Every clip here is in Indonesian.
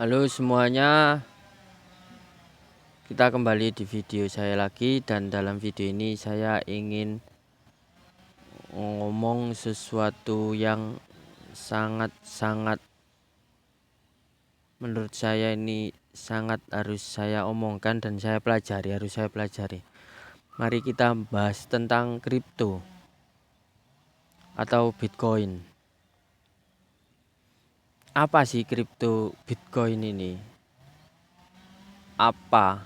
Halo semuanya, kita kembali di video saya lagi, dan dalam video ini saya ingin ngomong sesuatu yang sangat-sangat menurut saya ini sangat harus saya omongkan dan harus saya pelajari. Mari kita bahas tentang kripto atau Bitcoin. Apa sih kripto Bitcoin ini? Apa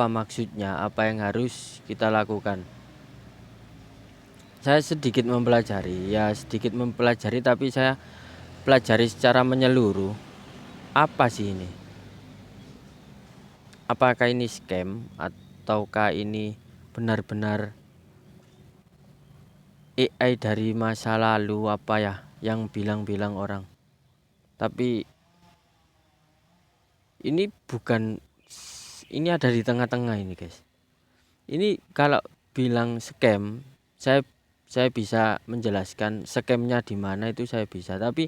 maksudnya? Apa yang harus kita lakukan? Saya sedikit mempelajari, tapi saya pelajari secara menyeluruh. Apa sih ini? Apakah ini scam ataukah ini benar-benar AI dari masa lalu apa ya yang bilang-bilang orang? Tapi ini ada di tengah-tengah ini, guys. Ini kalau bilang scam, saya bisa menjelaskan scamnya di mana, itu saya bisa. Tapi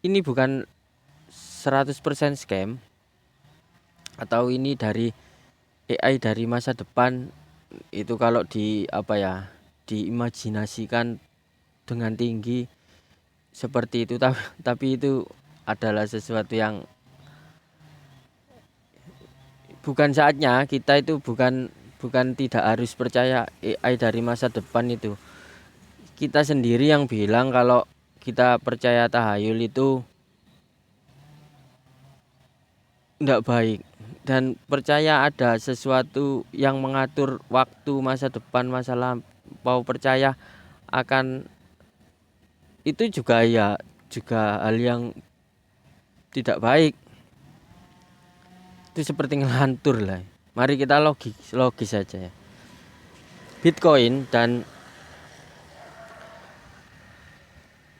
ini bukan 100% scam, atau ini dari AI dari masa depan. Itu kalau diimajinasikan dengan tinggi seperti itu, tapi itu adalah sesuatu yang bukan saatnya. Kita itu bukan tidak harus percaya AI dari masa depan. Itu kita sendiri yang bilang kalau kita percaya tahayul itu tidak baik, dan percaya ada sesuatu yang mengatur waktu, masa depan, masa lampau, percaya akan itu juga hal yang tidak baik. Itu seperti ngelantur lah. Mari kita logis saja ya. Bitcoin dan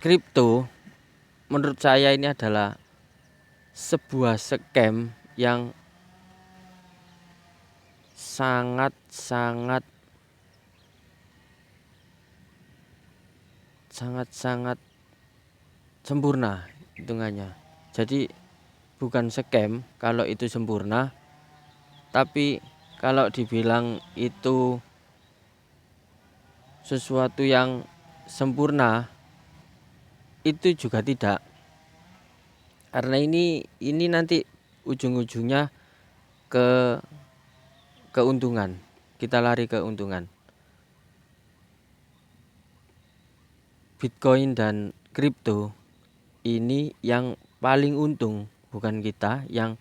kripto menurut saya ini adalah sebuah scam yang sangat sempurna hitungannya. Jadi bukan scam kalau itu sempurna, tapi kalau dibilang itu sesuatu yang sempurna, itu juga tidak. Karena ini nanti ujung-ujungnya ke keuntungan. Kita lari ke keuntungan. Bitcoin dan kripto ini yang paling untung, bukan kita yang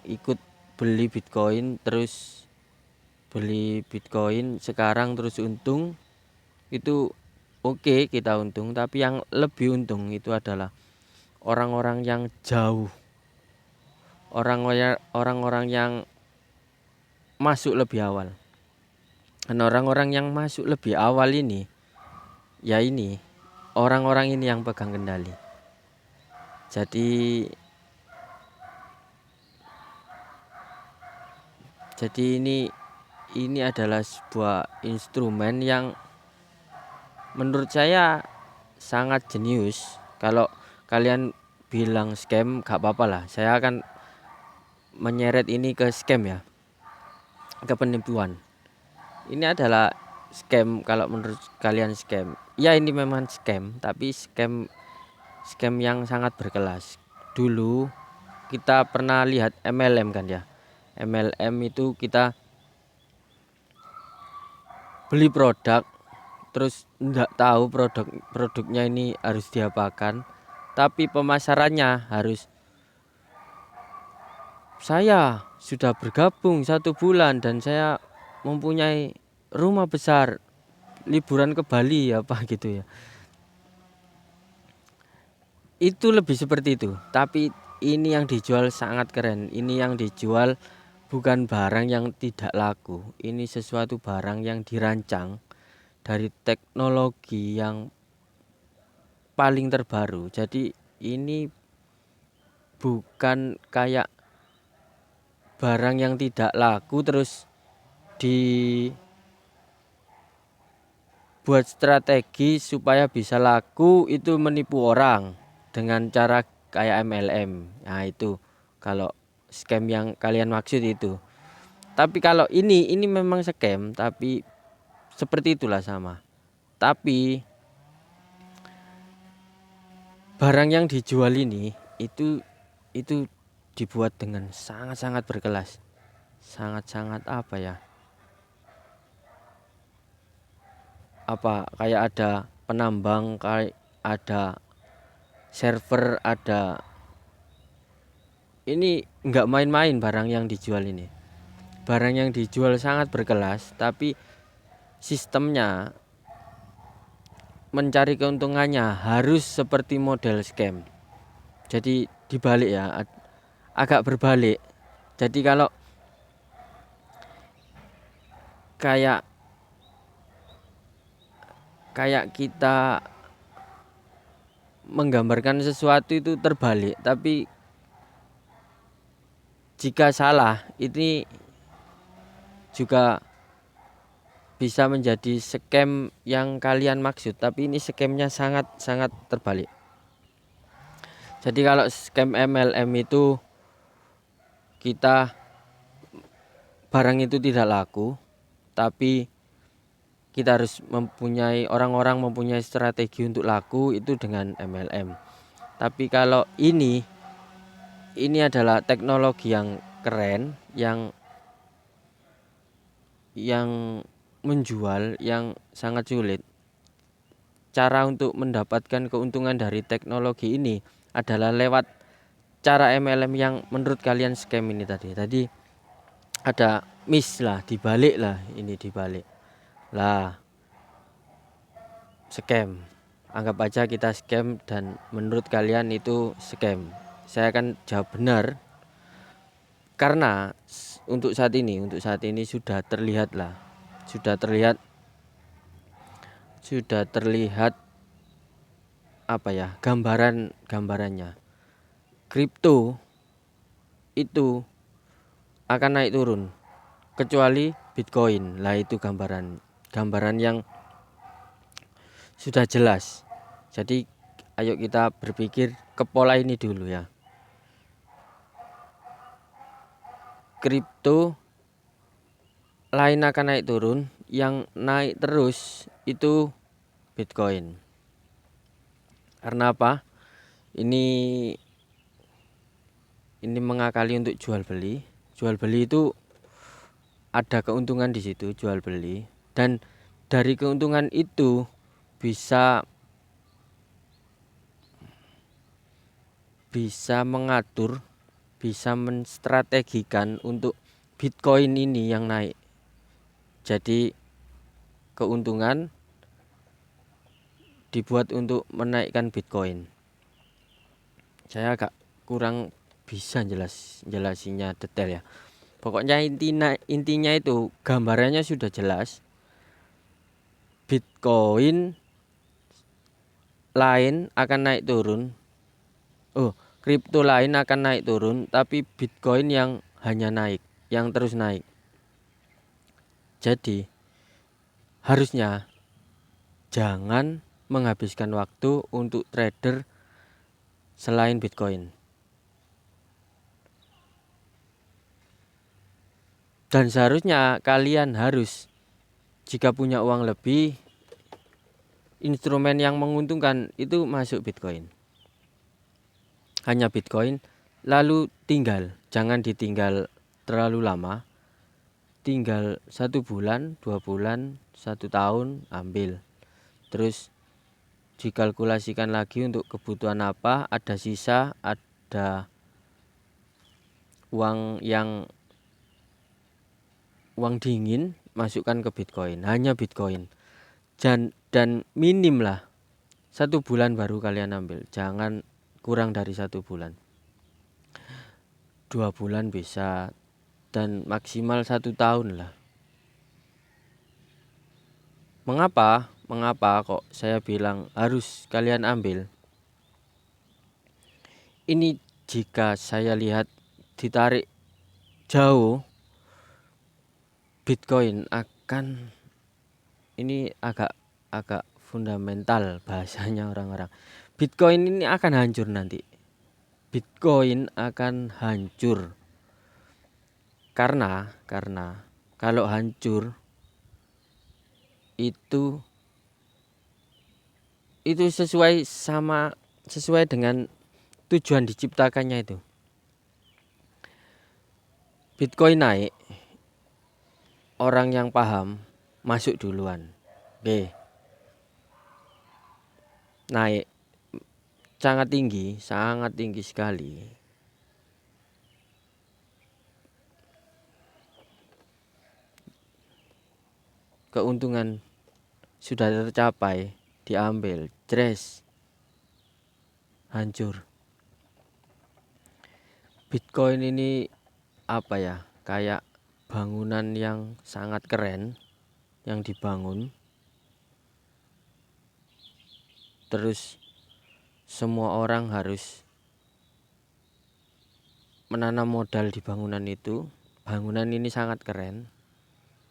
ikut beli Bitcoin sekarang terus untung. Itu oke, kita untung, tapi yang lebih untung itu adalah orang-orang yang jauh, orang-orang yang masuk lebih awal. Dan orang-orang yang masuk lebih awal ini, ya ini orang-orang ini yang pegang kendali. Jadi ini adalah sebuah instrumen yang menurut saya sangat jenius. Kalau kalian bilang scam, gak apa-apa lah. Saya akan menyeret ini ke scam ya, ke penipuan. Ini adalah scam kalau menurut kalian scam. Ya ini memang scam, tapi scam yang sangat berkelas. Dulu kita pernah lihat MLM kan ya. MLM itu kita beli produk, terus enggak tahu produknya ini harus diapakan, tapi pemasarannya harus saya sudah bergabung 1 bulan dan saya mempunyai rumah besar, liburan ke Bali apa gitu ya. Itu lebih seperti itu. Tapi ini yang dijual sangat keren. Ini yang dijual bukan barang yang tidak laku. Ini sesuatu barang yang dirancang dari teknologi yang paling terbaru. Jadi ini bukan kayak barang yang tidak laku terus buat strategi supaya bisa laku itu menipu orang dengan cara kayak MLM. Nah, itu kalau scam yang kalian maksud itu. Tapi kalau ini memang scam, tapi seperti itulah sama. Tapi barang yang dijual ini itu dibuat dengan sangat-sangat berkelas. Sangat-sangat apa ya? Kayak ada penambang, kayak ada server, ada, ini nggak main-main barang yang dijual ini. Barang yang dijual sangat berkelas, tapi sistemnya mencari keuntungannya harus seperti model scam. Jadi dibalik ya, agak berbalik. Jadi kalau kayak kita menggambarkan sesuatu itu terbalik, tapi jika salah ini juga bisa menjadi scam yang kalian maksud, tapi ini scamnya sangat terbalik. Jadi kalau scam MLM itu kita barang itu tidak laku, tapi kita harus orang-orang mempunyai strategi untuk laku itu dengan MLM. Tapi kalau ini adalah teknologi yang keren, yang menjual, yang sangat sulit. Cara untuk mendapatkan keuntungan dari teknologi ini adalah lewat cara MLM yang menurut kalian scam ini tadi. Tadi ada miss lah, dibalik lah, ini dibalik lah, scam. Anggap aja kita scam dan menurut kalian itu scam. Saya akan jawab benar karena untuk saat ini sudah terlihat apa ya, gambarannya. Kripto itu akan naik turun kecuali Bitcoin. Lah itu gambaran yang sudah jelas. Jadi ayo kita berpikir ke pola ini dulu ya. Kripto lain akan naik turun, yang naik terus itu Bitcoin. Karena apa? Ini mengakali untuk jual beli. Jual beli itu ada keuntungan di situ, jual beli, dan dari keuntungan itu bisa mengatur, bisa menstrategikan untuk Bitcoin ini yang naik. Jadi keuntungan dibuat untuk menaikkan Bitcoin. Saya agak kurang bisa jelasinnya detail ya. Pokoknya intinya itu gambarannya sudah jelas. Bitcoin lain akan naik turun. Kripto lain akan naik turun, tapi Bitcoin yang hanya naik, yang terus naik. Jadi harusnya jangan menghabiskan waktu untuk trader selain Bitcoin. Dan seharusnya kalian harus, jika punya uang lebih, instrumen yang menguntungkan itu masuk Bitcoin. Hanya Bitcoin, lalu jangan ditinggal terlalu lama. Tinggal 1 bulan, 2 bulan, 1 tahun ambil. Terus dikalkulasikan lagi untuk kebutuhan apa, ada sisa, ada uang dingin, masukkan ke Bitcoin, hanya Bitcoin. Dan minim lah 1 bulan baru kalian ambil, jangan kurang dari 1 bulan. 2 bulan bisa, dan maksimal 1 tahun lah. Mengapa kok saya bilang harus kalian ambil? Ini jika saya lihat ditarik jauh, Bitcoin akan ini agak agak fundamental bahasanya orang-orang. Bitcoin ini akan hancur nanti. Bitcoin akan hancur. Karena kalau hancur itu sesuai dengan tujuan diciptakannya itu. Bitcoin naik, orang yang paham masuk duluan. Oke. Naik sangat tinggi sekali. Keuntungan sudah tercapai, diambil, hancur. Bitcoin ini apa ya? Kayak bangunan yang sangat keren yang dibangun. Terus semua orang harus menanam modal di bangunan itu. Bangunan ini sangat keren.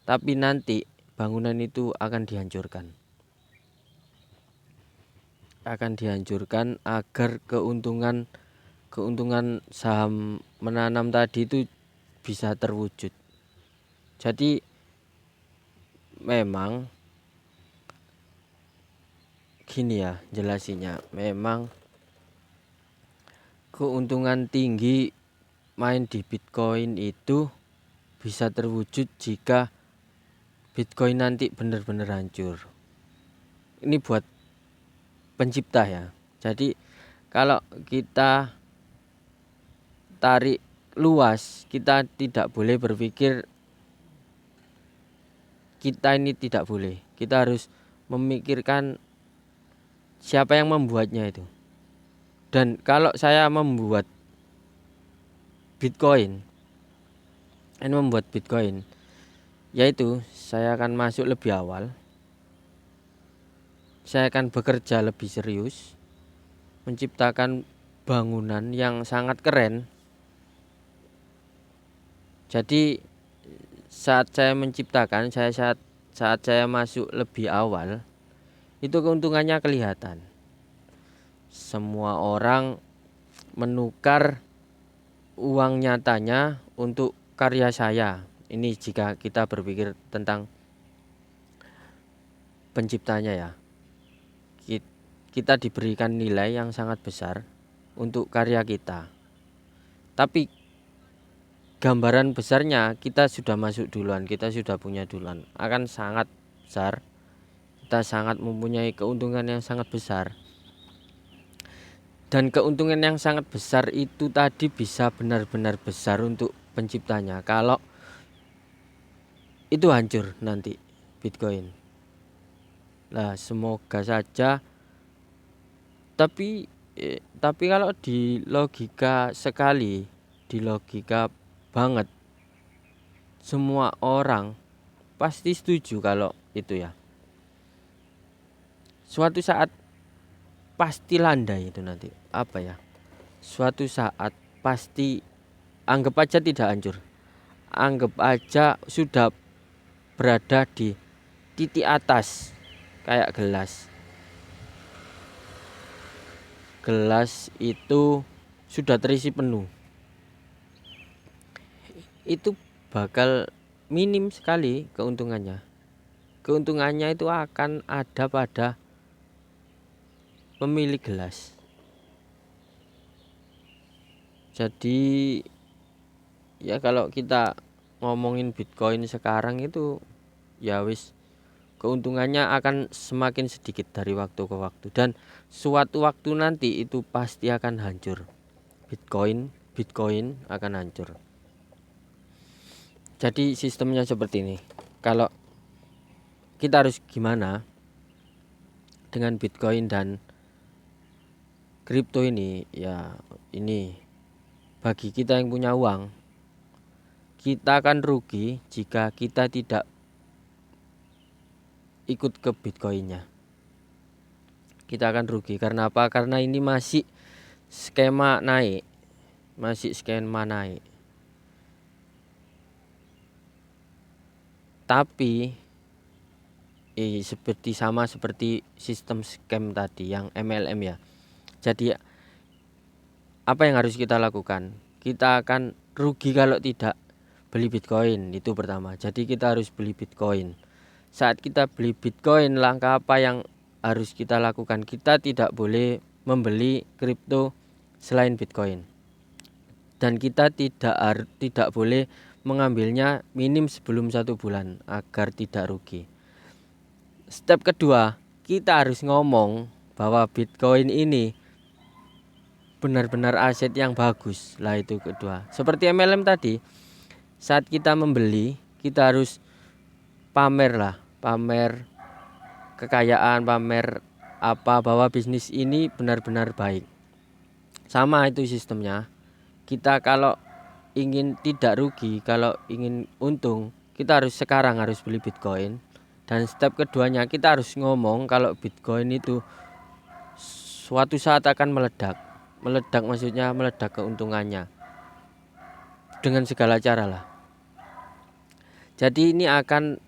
Tapi nanti bangunan itu akan dihancurkan. Agar keuntungan saham menanam tadi itu bisa terwujud. Jadi memang gini ya jelasinya, memang keuntungan tinggi main di Bitcoin itu bisa terwujud jika Bitcoin nanti benar-benar hancur. Ini buat pencipta ya. Jadi kalau kita tarik luas, kita tidak boleh berpikir kita ini tidak boleh. Kita harus memikirkan siapa yang membuatnya itu. Dan kalau saya membuat Bitcoin, yaitu saya akan masuk lebih awal. Saya akan bekerja lebih serius, menciptakan bangunan yang sangat keren. Jadi saat saya menciptakan, saat saya masuk lebih awal, itu keuntungannya kelihatan. Semua orang menukar uang nyatanya untuk karya saya. Ini jika kita berpikir tentang penciptanya ya. Kita diberikan nilai yang sangat besar untuk karya kita. Tapi gambaran besarnya kita sudah masuk duluan, kita sudah punya duluan. Akan sangat besar. Kita sangat mempunyai keuntungan yang sangat besar. Dan keuntungan yang sangat besar itu tadi bisa benar-benar besar untuk penciptanya. Kalau itu hancur nanti Bitcoin. Nah, semoga saja. Tapi kalau di logika banget, semua orang pasti setuju kalau itu ya. Suatu saat pasti landai itu nanti. Apa ya? Suatu saat pasti, anggap aja tidak hancur. Anggap aja sudah berada di titik atas kayak gelas. Gelas itu sudah terisi penuh. Itu bakal minim sekali keuntungannya. Keuntungannya itu akan ada pada pemilik gelas. Jadi ya kalau kita ngomongin Bitcoin sekarang itu ya wis, keuntungannya akan semakin sedikit dari waktu ke waktu, dan suatu waktu nanti itu pasti akan hancur. Bitcoin akan hancur. Jadi sistemnya seperti ini. Kalau kita harus gimana dengan Bitcoin dan kripto ini, ya ini bagi kita yang punya uang, kita akan rugi jika kita tidak ikut ke Bitcoinnya. Kita akan rugi karena apa? Karena ini masih skema naik. Tapi seperti sistem scam tadi yang MLM ya. Jadi apa yang harus kita lakukan? Kita akan rugi kalau tidak beli Bitcoin, itu pertama. Jadi kita harus beli Bitcoin. Saat kita beli Bitcoin, langkah apa yang harus kita lakukan? Kita tidak boleh membeli kripto selain Bitcoin. Dan kita tidak boleh mengambilnya minim sebelum 1 bulan agar tidak rugi. Step kedua, kita harus ngomong bahwa Bitcoin ini benar-benar aset yang bagus. Lah itu kedua. Seperti MLM tadi, saat kita membeli, kita harus pamer kekayaan, pamer bahwa bisnis ini benar-benar baik. Sama itu sistemnya. Kita kalau ingin tidak rugi, kalau ingin untung, kita sekarang harus beli Bitcoin. Dan step keduanya, kita harus ngomong kalau Bitcoin itu suatu saat akan meledak. Meledak maksudnya meledak keuntungannya dengan segala cara lah. Jadi ini akan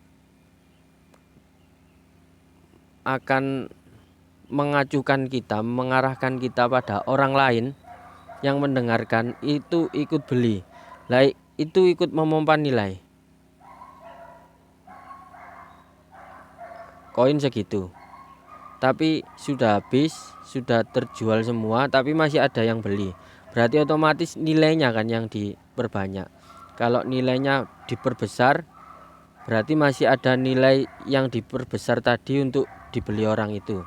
mengacukan kita, mengarahkan kita pada orang lain yang mendengarkan itu ikut beli. Lah itu ikut memompa nilai. Koin segitu. Tapi sudah habis, sudah terjual semua, tapi masih ada yang beli. Berarti otomatis nilainya kan yang diperbanyak. Kalau nilainya diperbesar, berarti masih ada nilai yang diperbesar tadi untuk dibeli orang itu.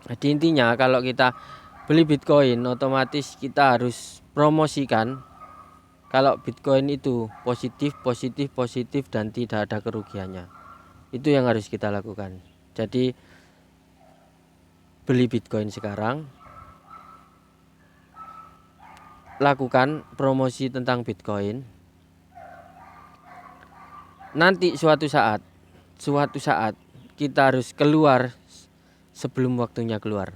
Jadi intinya kalau kita beli Bitcoin, otomatis kita harus promosikan kalau Bitcoin itu positif dan tidak ada kerugiannya. Itu yang harus kita lakukan. Jadi beli Bitcoin sekarang, lakukan promosi tentang Bitcoin. Nanti suatu saat kita harus keluar sebelum waktunya keluar.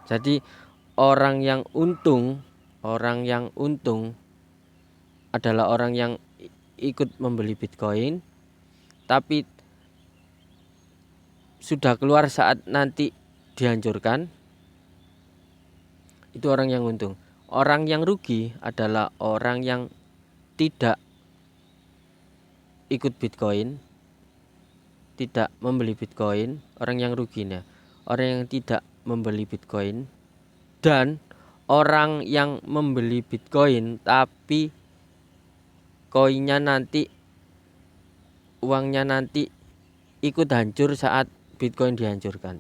Jadi orang yang untung adalah orang yang ikut membeli Bitcoin tapi sudah keluar saat nanti dihancurkan. Itu orang yang untung. Orang yang rugi adalah orang yang tidak ikut Bitcoin, tidak membeli Bitcoin. Orang yang ruginya orang yang tidak membeli Bitcoin, dan orang yang membeli Bitcoin tapi uangnya nanti ikut hancur saat Bitcoin dihancurkan.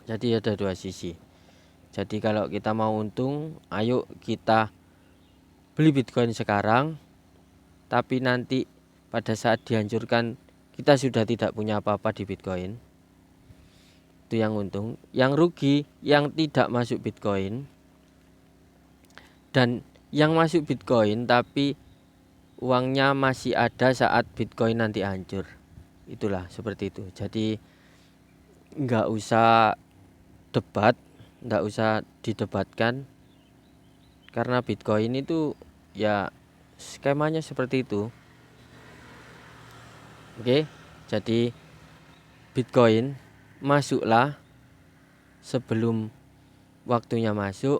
Jadi ada dua sisi. Jadi kalau kita mau untung, ayo kita beli Bitcoin sekarang, tapi nanti pada saat dihancurkan kita sudah tidak punya apa-apa di Bitcoin. Itu yang untung. Yang rugi yang tidak masuk Bitcoin, dan yang masuk Bitcoin tapi uangnya masih ada saat Bitcoin nanti hancur. Itulah seperti itu. Jadi nggak usah didebatkan, karena Bitcoin itu ya skemanya seperti itu. Oke, jadi Bitcoin masuklah sebelum waktunya masuk,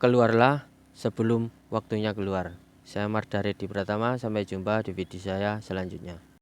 keluarlah sebelum waktunya keluar. Saya Mardhani Pratama, sampai jumpa di video saya selanjutnya.